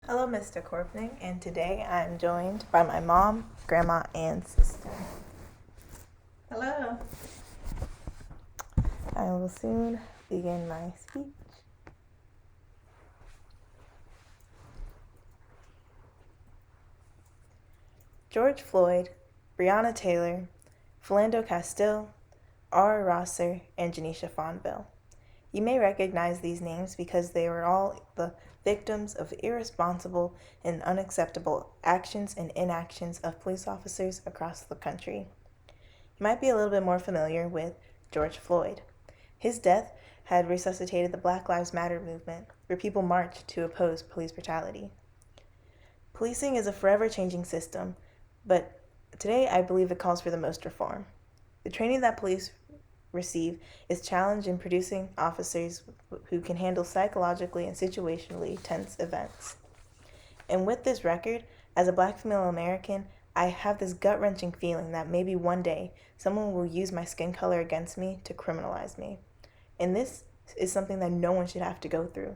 Hello, Mr. Corpning, and today I'm joined by my mom, grandma, and sister. Hello. I will soon begin my speech. George Floyd, Breonna Taylor, Philando Castile, R. Rosser, and Janisha Fonville. You may recognize these names because they were all the victims of irresponsible and unacceptable actions and inactions of police officers across the country. You might be a little bit more familiar with George Floyd. His death had resuscitated the Black Lives Matter movement, where people marched to oppose police brutality. Policing is a forever changing system, but today I believe it calls for the most reform. The training that police receive is challenged in producing officers who can handle psychologically and situationally tense events. And with this record, as a Black female American, I have this gut-wrenching feeling that maybe one day someone will use my skin color against me to criminalize me. And this is something that no one should have to go through.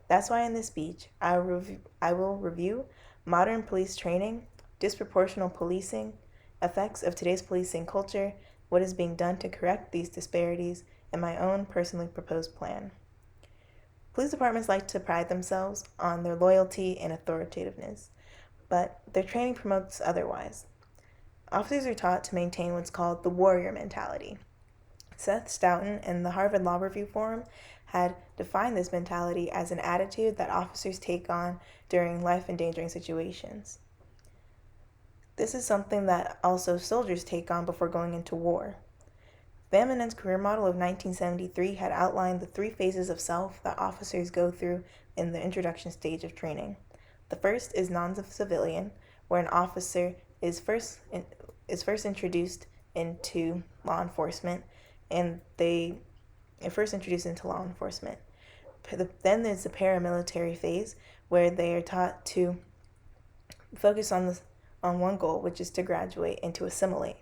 That's why in this speech, I will review modern police training, disproportional policing, effects of today's policing culture, what is being done to correct these disparities, and my own personally proposed plan. Police departments like to pride themselves on their loyalty and authoritativeness, but their training promotes otherwise. Officers are taught to maintain what's called the warrior mentality. Seth Stoughton in the Harvard Law Review Forum had defined this mentality as an attitude that officers take on during life-endangering situations. This is something that also soldiers take on before going into war. Van Menen's career model of 1973 had outlined the 3 phases of self that officers go through in the introduction stage of training. The first is non-civilian, where an officer is first introduced into law enforcement, and they are first introduced into law enforcement. Then there's the paramilitary phase, where they are taught to focus on one goal, which is to graduate and to assimilate.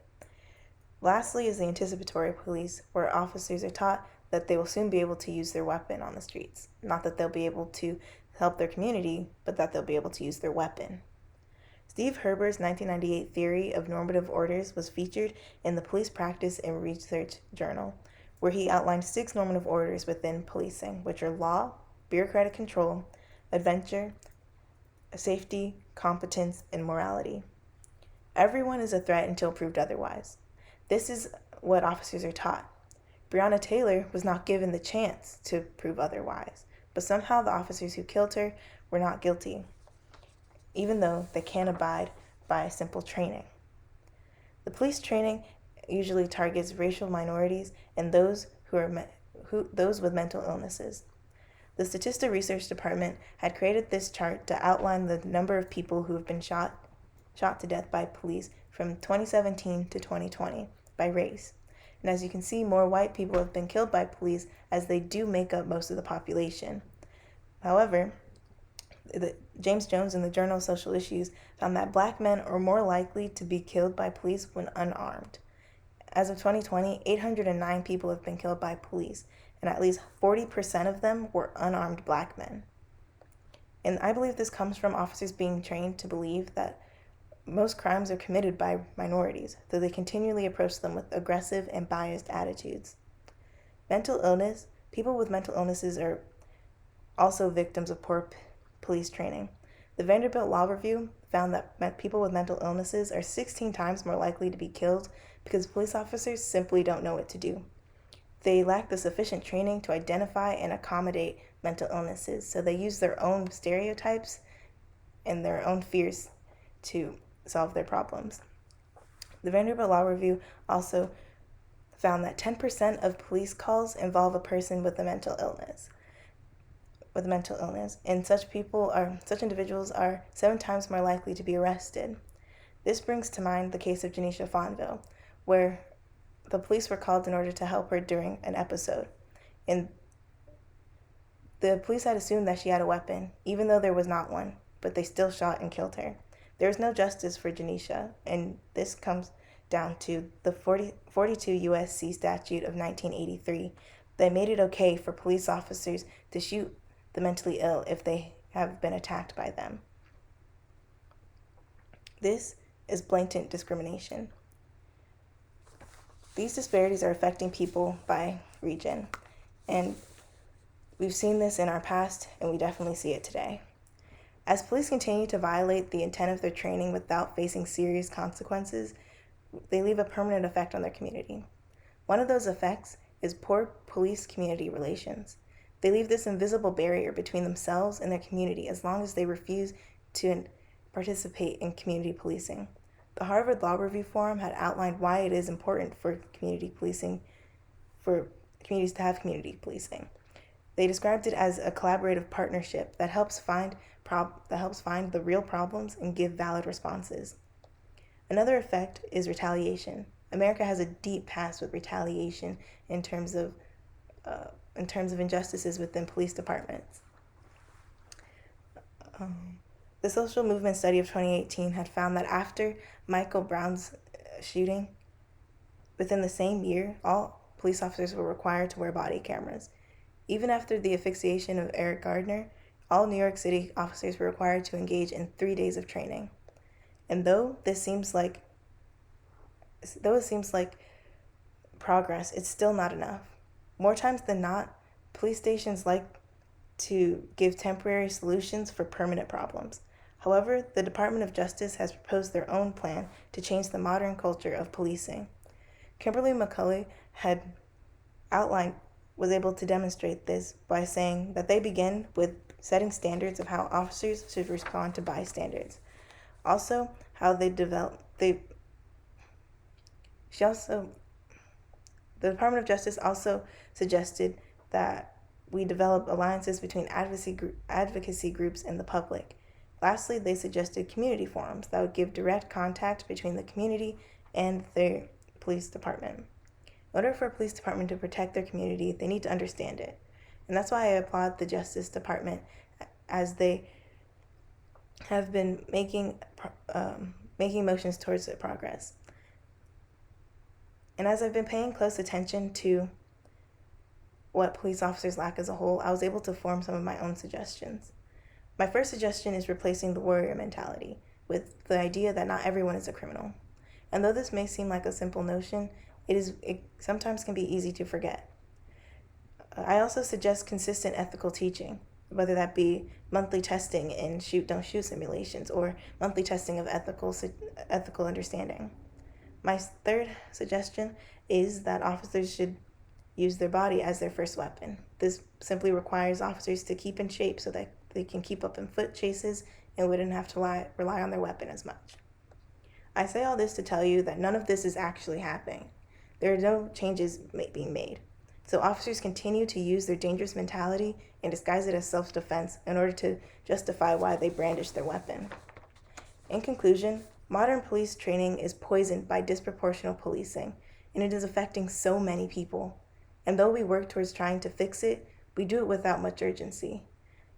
Lastly is the anticipatory police, where officers are taught that they will soon be able to use their weapon on the streets. Not that they'll be able to help their community, but that they'll be able to use their weapon. Steve Herber's 1998 theory of normative orders was featured in the Police Practice and Research Journal, where he outlined 6 normative orders within policing, which are law, bureaucratic control, adventure, safety, competence, and morality. Everyone is a threat until proved otherwise. This is what officers are taught. Breonna Taylor was not given the chance to prove otherwise, but somehow the officers who killed her were not guilty, even though they can't abide by simple training. The police training usually targets racial minorities and those with mental illnesses. The Statista Research Department had created this chart to outline the number of people who have been shot to death by police from 2017 to 2020 by race. And as you can see, more white people have been killed by police, as they do make up most of the population. However, James Jones in the Journal of Social Issues found that Black men are more likely to be killed by police when unarmed. As of 2020, 809 people have been killed by police, and at least 40% of them were unarmed Black men. And I believe this comes from officers being trained to believe that most crimes are committed by minorities, though they continually approach them with aggressive and biased attitudes. Mental illness. People with mental illnesses are also victims of poor police training. The Vanderbilt Law Review found that people with mental illnesses are 16 times more likely to be killed because police officers simply don't know what to do. They lack the sufficient training to identify and accommodate mental illnesses, so they use their own stereotypes and their own fears to solve their problems. The Vanderbilt Law Review also found that 10% of police calls involve a person with a mental illness. And such individuals are 7 times more likely to be arrested. This brings to mind the case of Janisha Fonville, where the police were called in order to help her during an episode. And the police had assumed that she had a weapon, even though there was not one, but they still shot and killed her. There is no justice for Janisha, and this comes down to the 42 U.S.C. statute of 1983 that made it okay for police officers to shoot the mentally ill if they have been attacked by them. This is blatant discrimination. These disparities are affecting people by region, and we've seen this in our past, and we definitely see it today. As police continue to violate the intent of their training without facing serious consequences, they leave a permanent effect on their community. One of those effects is poor police-community relations. They leave this invisible barrier between themselves and their community as long as they refuse to participate in community policing. The Harvard Law Review Forum had outlined why it is important for communities to have community policing. They described it as a collaborative partnership that helps find the real problems and give valid responses. Another effect is retaliation. America has a deep past with retaliation in terms of injustices within police departments. The social movement study of 2018 had found that after Michael Brown's shooting, within the same year, all police officers were required to wear body cameras. Even after the asphyxiation of Eric Gardner, all New York City officers were required to engage in 3 days of training. And though it seems like progress, it's still not enough. More times than not, police stations like to give temporary solutions for permanent problems. However, the Department of Justice has proposed their own plan to change the modern culture of policing. Kimberly McCulley was able to demonstrate this by saying that they begin with setting standards of how officers should respond to bystanders. Also, how the Department of Justice also suggested that we develop alliances between advocacy groups and the public. Lastly, they suggested community forums that would give direct contact between the community and their police department. In order for a police department to protect their community, they need to understand it. And that's why I applaud the Justice Department, as they have been making motions towards their progress. And as I've been paying close attention to what police officers lack as a whole, I was able to form some of my own suggestions. My first suggestion is replacing the warrior mentality with the idea that not everyone is a criminal. And though this may seem like a simple notion, it sometimes can be easy to forget. I also suggest consistent ethical teaching, whether that be monthly testing in shoot-don't-shoot simulations or monthly testing of ethical understanding. My third suggestion is that officers should use their body as their first weapon. This simply requires officers to keep in shape so that they can keep up in foot chases and wouldn't have to rely on their weapon as much. I say all this to tell you that none of this is actually happening. There are no changes being made. So officers continue to use their dangerous mentality and disguise it as self-defense in order to justify why they brandish their weapon. In conclusion, modern police training is poisoned by disproportional policing, and it is affecting so many people. And though we work towards trying to fix it, we do it without much urgency.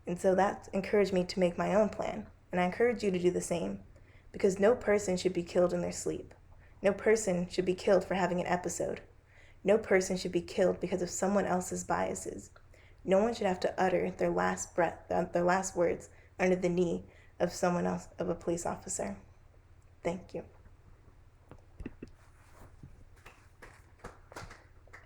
And so that encouraged me to make my own plan, and I encourage you to do the same, because no person should be killed in their sleep. No person should be killed for having an episode. No person should be killed because of someone else's biases. No one should have to utter their last words under the knee of someone else, of a police officer. Thank you.